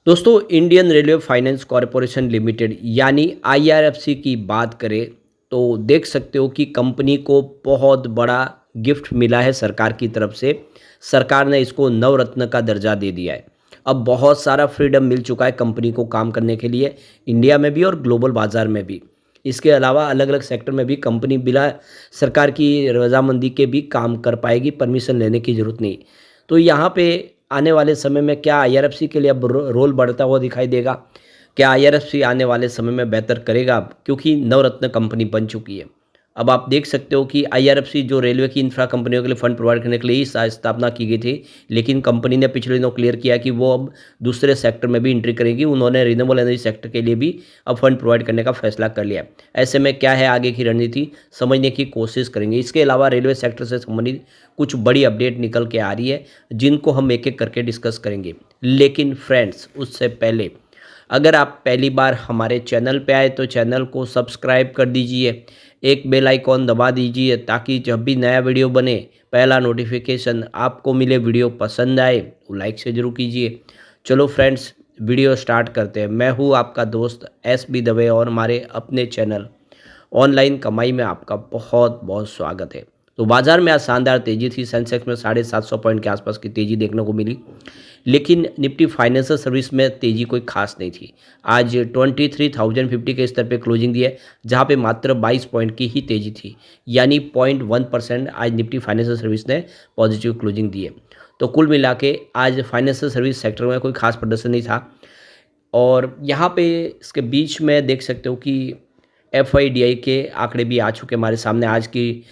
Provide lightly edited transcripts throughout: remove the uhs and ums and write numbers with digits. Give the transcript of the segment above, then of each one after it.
दोस्तों Indian railway finance corporation limited यानी IRFC की बात करें तो देख सकते हो कि कंपनी को बहुत बड़ा गिफ्ट मिला है सरकार की तरफ से। सरकार ने इसको नवरत्न का दर्जा दे दिया है। अब बहुत सारा फ्रीडम मिल चुका है कंपनी को काम करने के लिए, इंडिया में भी और ग्लोबल बाज़ार में भी। इसके अलावा अलग अलग सेक्टर में भी कंपनी बिना सरकार की रजामंदी के भी काम कर पाएगी, परमिशन लेने की ज़रूरत नहीं। तो यहाँ पे आने वाले समय में क्या आईआरएफसी के लिए अब रोल बढ़ता हुआ दिखाई देगा? क्या आईआरएफसी आने वाले समय में बेहतर करेगा अब? क्योंकि नवरत्न कंपनी बन चुकी है। अब आप देख सकते हो कि आईआरएफसी जो रेलवे की इंफ्रा कंपनियों के लिए फंड प्रोवाइड करने के लिए ही स्थापना की गई थी, लेकिन कंपनी ने पिछले दिनों क्लियर किया कि वो अब दूसरे सेक्टर में भी एंट्री करेगी। उन्होंने रिन्यूएबल एनर्जी सेक्टर के लिए भी अब फंड प्रोवाइड करने का फैसला कर लिया। ऐसे में क्या है आगे की रणनीति, समझने की कोशिश करेंगे। इसके अलावा रेलवे सेक्टर से संबंधित कुछ बड़ी अपडेट निकल के आ रही है, जिनको हम एक एक करके डिस्कस करेंगे। लेकिन फ्रेंड्स, उससे पहले अगर आप पहली बार हमारे चैनल पे आए तो चैनल को सब्सक्राइब कर दीजिए, एक बेल आइकॉन दबा दीजिए ताकि जब भी नया वीडियो बने पहला नोटिफिकेशन आपको मिले। वीडियो पसंद आए तो लाइक से ज़रूर कीजिए। चलो फ्रेंड्स, वीडियो स्टार्ट करते हैं। मैं हूँ आपका दोस्त SB दवे और हमारे अपने चैनल ऑनलाइन कमाई में आपका बहुत बहुत स्वागत है। तो बाजार में आज शानदार तेजी थी। सेंसेक्स में 750 पॉइंट के आसपास की तेजी देखने को मिली, लेकिन निफ्टी फाइनेंशियल सर्विस में तेजी कोई खास नहीं थी। आज 23,050 के स्तर पे क्लोजिंग दी है, जहां पे मात्र 22 पॉइंट की ही तेजी थी, यानी 0.1% आज निफ्टी फाइनेंशियल सर्विस ने पॉजिटिव क्लोजिंग दी है। तो कुल मिला के आज फाइनेंशियल सर्विस सेक्टर में कोई खास प्रदर्शन नहीं था। और यहाँ पे इसके बीच में देख सकते हो कि FIDI के आंकड़े भी आ चुके हमारे सामने। आज की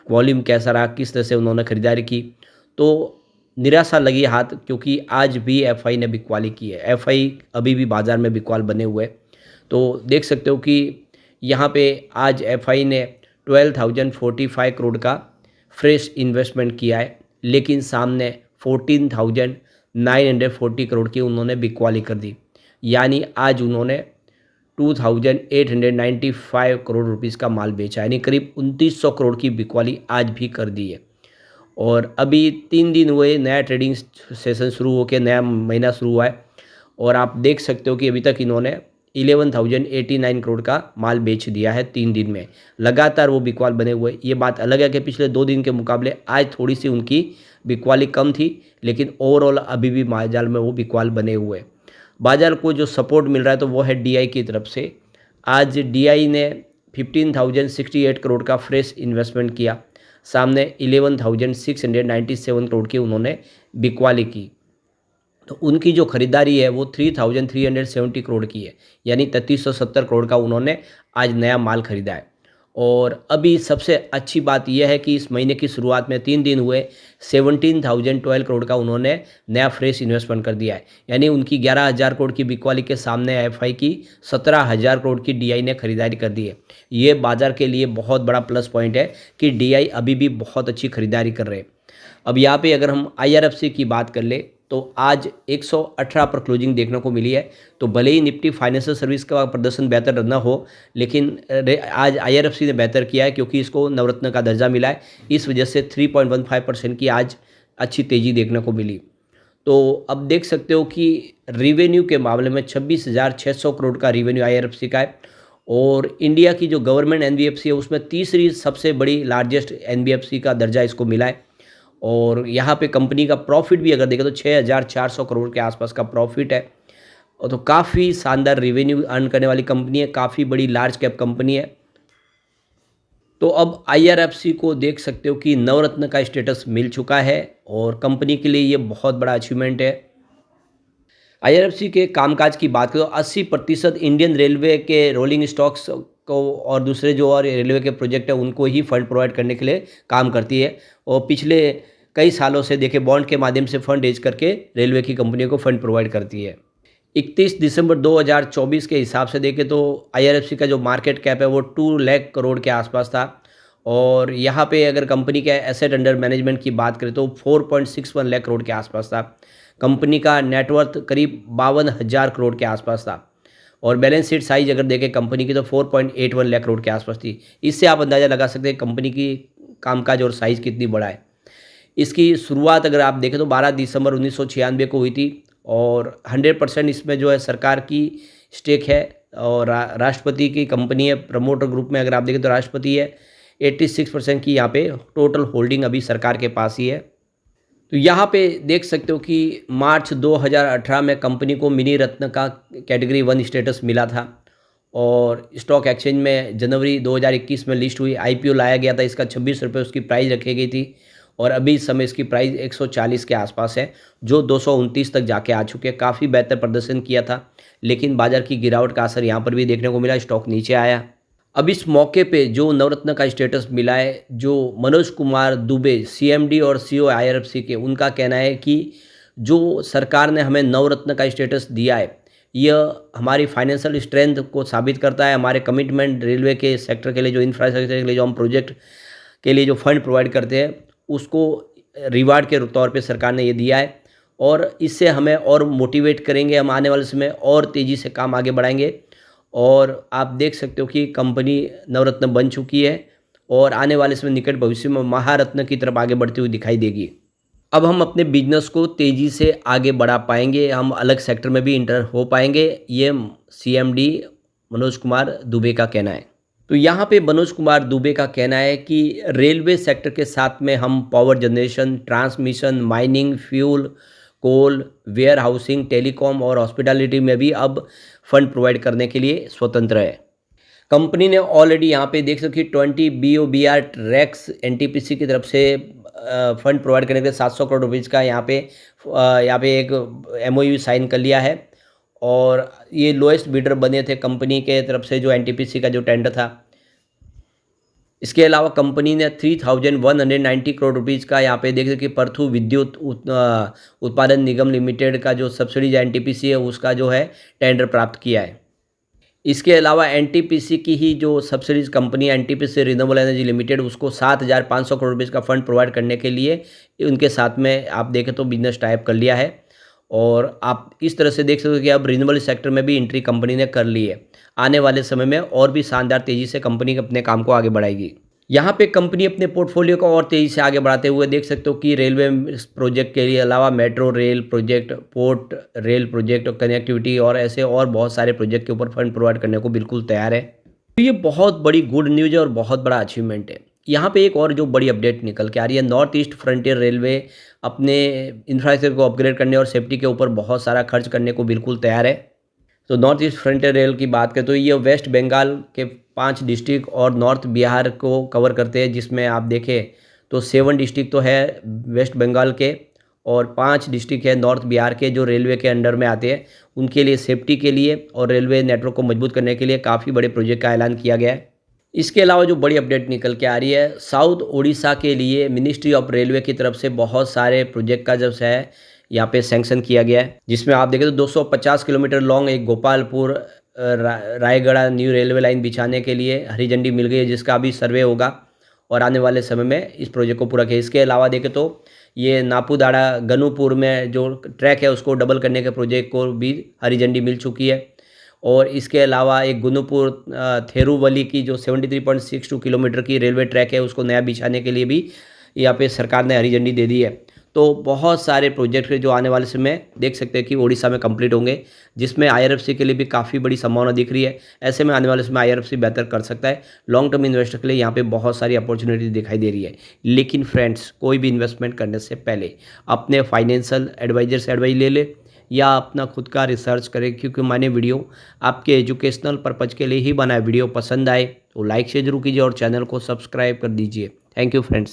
वॉल्यूम कैसा रहा, किस तरह से उन्होंने खरीदारी की, तो निराशा लगी हाथ, क्योंकि आज भी FI ने बिकवाली की है। FI अभी भी बाज़ार में बिकवाल बने हुए। तो देख सकते हो कि यहाँ पे आज FI ने 12,045 करोड़ का फ्रेश इन्वेस्टमेंट किया है, लेकिन सामने 14,940 करोड़ की उन्होंने बिकवाली कर दी। यानी आज उन्होंने 2,895 करोड़ रुपीज़ का माल बेचा, यानी करीब 2,900 करोड़ की बिकवाली आज भी कर दी है। और अभी 3 दिन हुए नया ट्रेडिंग सेशन शुरू होकर, नया महीना शुरू हुआ है, और आप देख सकते हो कि अभी तक इन्होंने 11,089 करोड़ का माल बेच दिया है 3 दिन में। लगातार वो बिकवाल बने हुए। ये बात अलग है कि पिछले 2 दिन के मुकाबले आज थोड़ी सी उनकी बिकवाली कम थी, लेकिन ओवरऑल अभी भी बाजार में वो बिकवाल बने हुए। बाजार को जो सपोर्ट मिल रहा है तो वो है DI की तरफ से। आज DI ने 15,068 करोड़ का फ्रेश इन्वेस्टमेंट किया, सामने 11,697 करोड़ की उन्होंने बिकवाली की। तो उनकी जो खरीदारी है वो 3,370 करोड़ की है, यानी 3,370 करोड़ का उन्होंने आज नया माल खरीदा है। और अभी सबसे अच्छी बात यह है कि इस महीने की शुरुआत में 3 दिन हुए 17,012 करोड़ का उन्होंने नया फ्रेश इन्वेस्टमेंट कर दिया है, यानी उनकी 11,000 करोड़ की बिकवाली के सामने FI की 17,000 करोड़ की DI ने खरीदारी कर दी है। ये बाजार के लिए बहुत बड़ा प्लस पॉइंट है कि DI अभी भी बहुत अच्छी खरीदारी कर रहे हैं। अब यहाँ पे अगर हम IRFC की बात कर ले तो आज 118 पर क्लोजिंग देखने को मिली है। तो भले ही निफ्टी फाइनेंशियल सर्विस का प्रदर्शन बेहतर न हो, लेकिन आज IRFC ने बेहतर किया है, क्योंकि इसको नवरत्न का दर्जा मिला है। इस वजह से 3.15% की आज अच्छी तेज़ी देखने को मिली। तो अब देख सकते हो कि रिवेन्यू के मामले में 26,600 करोड़ का रिवेन्यू IRFC का है, और इंडिया की जो गवर्नमेंट NBFC है उसमें तीसरी सबसे बड़ी लार्जेस्ट NBFC का दर्जा इसको मिला है। और यहाँ पे कंपनी का प्रॉफिट भी अगर देखें तो 6,400 करोड़ के आसपास का प्रॉफिट है। और तो काफ़ी शानदार रेवेन्यू अर्न करने वाली कंपनी है, काफ़ी बड़ी लार्ज कैप कंपनी है। तो अब IRFC को देख सकते हो कि नवरत्न का स्टेटस मिल चुका है, और कंपनी के लिए ये बहुत बड़ा अचीवमेंट है। IRFC के कामकाज की बात करें तो 80% इंडियन रेलवे के रोलिंग स्टॉक्स को और दूसरे जो और रेलवे के प्रोजेक्ट है उनको ही फंड प्रोवाइड करने के लिए काम करती है। और पिछले कई सालों से देखे बॉन्ड के माध्यम से फंड रेज करके रेलवे की कंपनियों को फंड प्रोवाइड करती है। 31 दिसंबर 2024 के हिसाब से देखें तो IRFC का जो मार्केट कैप है वो 2 लाख करोड़ के आसपास था। और यहाँ पे अगर कंपनी के एसेट अंडर मैनेजमेंट की बात करें तो 4.61 लाख करोड़ के आसपास था। कंपनी का नेटवर्थ करीब 52,000 करोड़ के आसपास था। और बैलेंस शीट साइज अगर देखें कंपनी की तो 4.81 लाख करोड़ के आसपास थी। इससे आप अंदाज़ा लगा सकते हैं कंपनी की कामकाज और साइज़ कितनी बड़ा है। इसकी शुरुआत अगर आप देखें तो 12 दिसंबर 1996 को हुई थी, और 100% इसमें जो है सरकार की स्टेक है और राष्ट्रपति की कंपनी है। प्रमोटर ग्रुप में अगर आप देखें तो राष्ट्रपति है। 86% की यहाँ पे टोटल होल्डिंग अभी सरकार के पास ही है। तो यहाँ पे देख सकते हो कि मार्च 2018 में कंपनी को मिनी रत्न का कैटेगरी 1 स्टेटस मिला था और स्टॉक एक्सचेंज में जनवरी 2021 में लिस्ट हुई। आईपीओ लाया गया था, इसका 26 रुपये उसकी प्राइस रखी गई थी और अभी इस समय इसकी प्राइस 140 के आसपास है, जो 229 तक जाके आ चुके हैं। काफ़ी बेहतर प्रदर्शन किया था, लेकिन बाजार की गिरावट का असर यहाँ पर भी देखने को मिला, स्टॉक नीचे आया। अब इस मौके पे जो नवरत्न का स्टेटस मिला है, जो मनोज कुमार दुबे सीएमडी और सीईओ आईआरएफसी के, उनका कहना है कि जो सरकार ने हमें नवरत्न का स्टेटस दिया है, यह हमारी फाइनेंशियल स्ट्रेंथ को साबित करता है, हमारे कमिटमेंट रेलवे के सेक्टर के लिए, जो इंफ्रास्ट्रक्चर के लिए जो हम प्रोजेक्ट के लिए जो फंड प्रोवाइड करते हैं, उसको रिवार्ड के तौर पे सरकार ने ये दिया है और इससे हमें और मोटिवेट करेंगे। हम आने वाले समय और तेज़ी से काम आगे बढ़ाएंगे और आप देख सकते हो कि कंपनी नवरत्न बन चुकी है और आने वाले समय निकट भविष्य में महारत्न की तरफ आगे बढ़ती हुई दिखाई देगी। अब हम अपने बिजनेस को तेज़ी से आगे बढ़ा पाएंगे, हम अलग सेक्टर में भी इंटर हो पाएंगे, ये सीएमडी मनोज कुमार दुबे का कहना है। तो यहाँ पे मनोज कुमार दुबे का कहना है कि रेलवे सेक्टर के साथ में हम power generation, transmission, mining, fuel, coal, warehousing, telecom और हॉस्पिटैलिटी में भी अब फंड प्रोवाइड करने के लिए स्वतंत्र है। कंपनी ने ऑलरेडी यहाँ पे देख सकते 20 BOBR ट्रैक्स एनटीपीसी की तरफ से फंड प्रोवाइड करने के लिए 700 करोड़ रुपीज़ का यहाँ पे एक MOU साइन कर लिया है और ये लोएस्ट बिडर बने थे कंपनी के तरफ से जो एनटीपीसी का जो टेंडर था। इसके अलावा कंपनी ने 3190 करोड़ रुपीज़ का यहाँ पे देख सकते कि परथू विद्युत उत्पादन निगम लिमिटेड का जो सब्सिडीज एनटीपीसी है उसका जो है टेंडर प्राप्त किया है। इसके अलावा एनटीपीसी की ही जो subsidies company NTPC renewable energy limited, उसको 7500 करोड़ रुपये का फंड प्रोवाइड करने के लिए उनके साथ में आप देखें तो बिजनेस टाइप कर लिया है और आप इस तरह से देख सकते हो कि अब रिन्यूएबल सेक्टर में भी एंट्री कंपनी ने कर ली है। आने वाले समय में और भी शानदार तेज़ी से कंपनी अपने काम को आगे बढ़ाएगी। यहाँ पे कंपनी अपने पोर्टफोलियो को और तेज़ी से आगे बढ़ाते हुए देख सकते हो कि रेलवे प्रोजेक्ट के लिए अलावा metro rail project, port rail project और कनेक्टिविटी और ऐसे और बहुत सारे प्रोजेक्ट के ऊपर फंड प्रोवाइड करने को बिल्कुल तैयार है। तो ये बहुत बड़ी गुड न्यूज़ है और बहुत बड़ा अचीवमेंट है। यहाँ पे एक और जो बड़ी अपडेट निकल के आ रही है, नॉर्थ ईस्ट फ्रंटियर रेलवे अपने इंफ्रास्ट्रक्चर को अपग्रेड करने और सेफ्टी के ऊपर बहुत सारा खर्च करने को बिल्कुल तैयार है। तो नॉर्थ ईस्ट फ्रंटियर रेल की बात करें तो ये वेस्ट बंगाल के 5 डिस्ट्रिक्ट और नॉर्थ बिहार को कवर करते हैं, जिसमें आप देखें तो 7 डिस्ट्रिक्ट तो है वेस्ट बंगाल के और 5 डिस्ट्रिक्ट है नॉर्थ बिहार के जो रेलवे के अंडर में आते हैं। उनके लिए सेफ्टी के लिए और रेलवे नेटवर्क को मजबूत करने के लिए काफ़ी बड़े प्रोजेक्ट का ऐलान किया गया है। इसके अलावा जो बड़ी अपडेट निकल के आ रही है, साउथ उड़ीसा के लिए मिनिस्ट्री ऑफ रेलवे की तरफ से बहुत सारे प्रोजेक्ट का जो है यहाँ पे सैंक्शन किया गया है, जिसमें आप देखें तो 250 किलोमीटर लॉन्ग एक Gopalpur Raigarh new railway line बिछाने के लिए हरी झंडी मिल गई है, जिसका अभी सर्वे होगा और आने वाले समय में इस प्रोजेक्ट को पूरा किया। इसके अलावा देखें तो ये नापुदाड़ा गनूपुर में जो ट्रैक है उसको डबल करने के प्रोजेक्ट को भी हरी झंडी मिल चुकी है और इसके अलावा एक गुनुपुर थेरुवली की जो 73.62 किलोमीटर की रेलवे ट्रैक है उसको नया बिछाने के लिए भी यहाँ पे सरकार ने हरी झंडी दे दी है। तो बहुत सारे प्रोजेक्ट जो आने वाले समय देख सकते हैं कि ओडिशा में कंप्लीट होंगे, जिसमें आईआरएफसी के लिए भी काफ़ी बड़ी संभावना दिख रही है। ऐसे में आने वाले समय आईआरएफसी बेहतर कर सकता है। लॉन्ग टर्म इन्वेस्टर के लिए यहाँ पे बहुत सारी अपॉर्चुनिटी दिखाई दे रही है। लेकिन फ्रेंड्स, कोई भी इन्वेस्टमेंट करने से पहले अपने फाइनेंशियल एडवाइजर से एडवाइस ले ले या अपना खुद का रिसर्च करें, क्योंकि मैंने वीडियो आपके एजुकेशनल पर्पज़ के लिए ही बनाया। वीडियो पसंद आए तो लाइक शेयर जरूर कीजिए और चैनल को सब्सक्राइब कर दीजिए। Thank you friends.